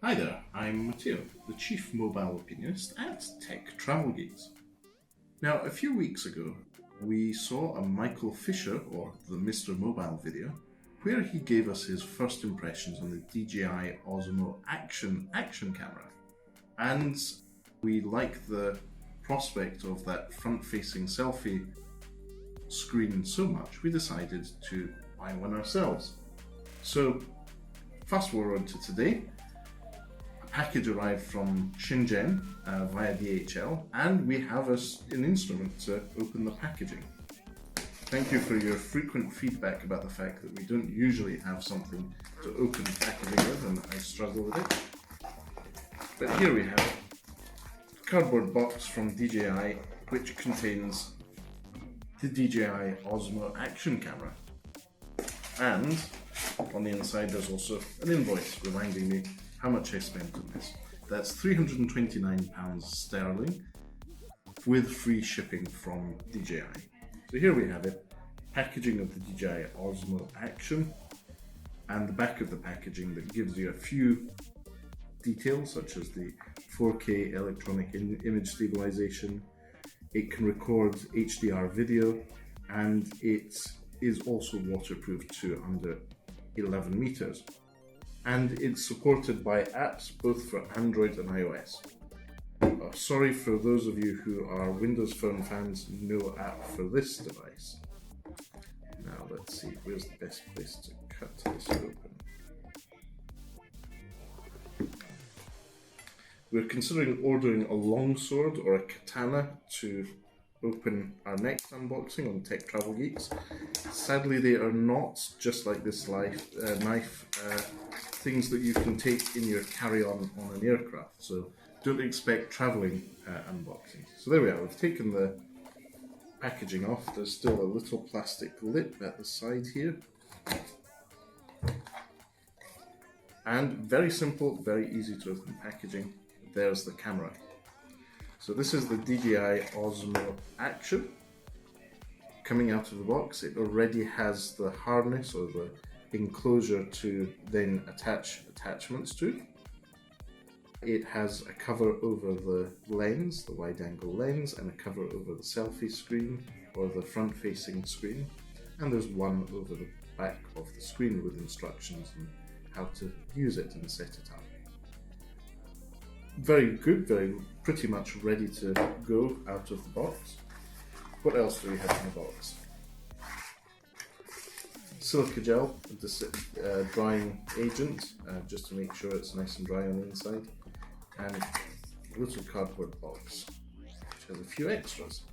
Hi there, I'm Matteo, the Chief Mobile Opinionist at Tech Travel Geeks. Now, a few weeks ago, we saw a Michael Fisher, or the Mr. Mobile video, where he gave us his first impressions on the DJI Osmo Action camera. And we like the prospect of that front-facing selfie screen so much, we decided to buy one ourselves. So, fast forward to today. Package arrived from Shenzhen via DHL, and we have an instrument to open the packaging. Thank you for your frequent feedback about the fact that we don't usually have something to open packaging with, and I struggle with it. But here we have a cardboard box from DJI, which contains the DJI Osmo Action camera. And on the inside there's also an invoice reminding me how much I spent on this. That's £329 sterling with free shipping from DJI. So here we have it, packaging of the DJI Osmo Action, and the back of the packaging that gives you a few details such as the 4K electronic image stabilization. It can record HDR video, and it is also waterproof to under 11 meters. And it's supported by apps both for Android and iOS. Sorry for those of you who are Windows Phone fans, no app for this device. Now let's see, where's the best place to cut this open? We're considering ordering a longsword or a katana to open our next unboxing on Tech Travel Geeks. Sadly, they are not, just like this knife, things that you can take in your carry-on on an aircraft, so don't expect travelling unboxings. So there we are, we've taken the packaging off. There's still a little plastic lip at the side here. And very simple, very easy to open packaging. There's the camera. So this is the DJI Osmo Action. Coming out of the box, it already has the harness or the enclosure to then attach attachments to. It has a cover over the lens, the wide-angle lens, and a cover over the selfie screen or the front-facing screen. And there's one over the back of the screen with instructions on how to use it and set it up. Very good, pretty much ready to go out of the box. What else do we have in the box? Silica gel, drying agent, just to make sure it's nice and dry on the inside, and a little cardboard box, which has a few extras.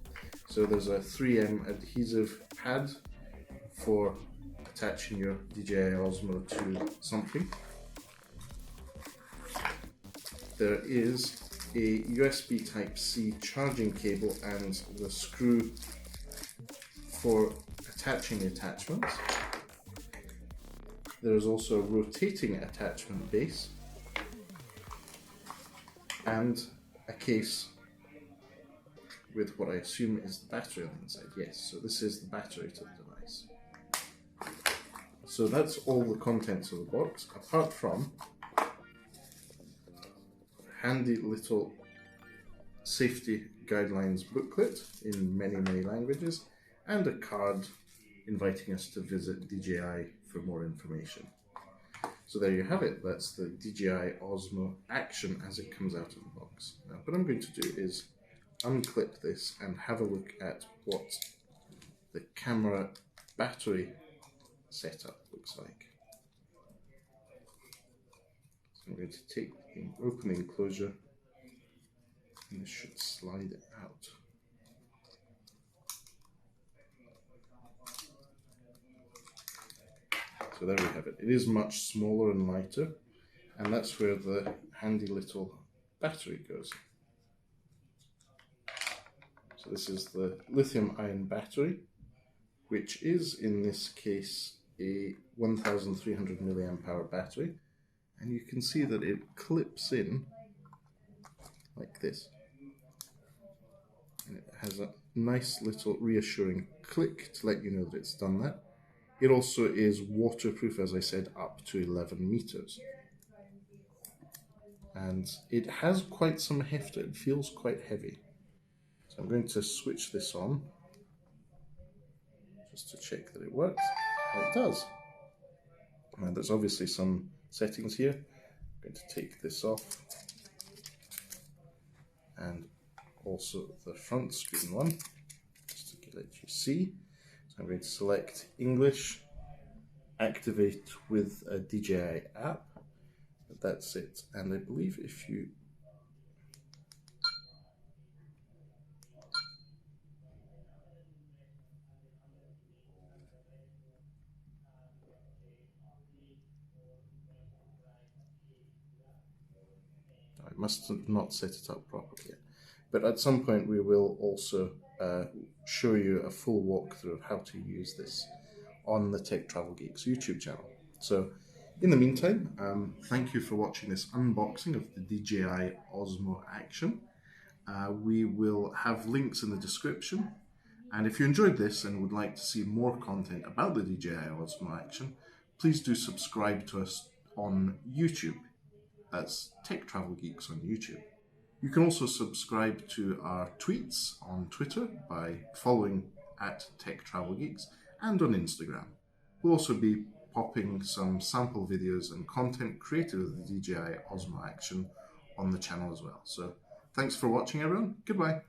So there's a 3M adhesive pad for attaching your DJI Osmo to something. There is a USB Type-C charging cable and the screw for attaching the attachments. There is also a rotating attachment base and a case with what I assume is the battery on the inside. Yes, so this is the battery to the device. So that's all the contents of the box, apart from handy little safety guidelines booklet in many languages, and a card inviting us to visit DJI for more information. So there you have it, that's the DJI Osmo Action as it comes out of the box. Now what I'm going to do is unclip this and have a look at what the camera battery setup looks like. So I'm going to take the open enclosure, and this should slide out. So there we have it. It is much smaller and lighter, and that's where the handy little battery goes. So this is the lithium-ion battery, which is in this case a 1300 milliamp hour battery, and you can see that it clips in like this. And it has a nice little reassuring click to let you know that it's done that. It also is waterproof, as I said, up to 11 meters. and it has quite some heft. It feels quite heavy. So I'm going to switch this on just to check that it works. It does. Now there's obviously some settings here. I'm going to take this off, and also the front screen one, just to let you see. So I'm going to select English, activate with a DJI app. That's it. And I believe if you I must have not set it up properly yet. But at some point we will also show you a full walkthrough of how to use this on the Tech Travel Geeks YouTube channel. So in the meantime, thank you for watching this unboxing of the DJI Osmo Action. We will have links in the description. And if you enjoyed this and would like to see more content about the DJI Osmo Action, please do subscribe to us on YouTube. That's Tech Travel Geeks on YouTube. You can also subscribe to our tweets on Twitter by following @TechTravelGeeks and on Instagram. We'll also be popping some sample videos and content created with the DJI Osmo Action on the channel as well. So thanks for watching, everyone. Goodbye.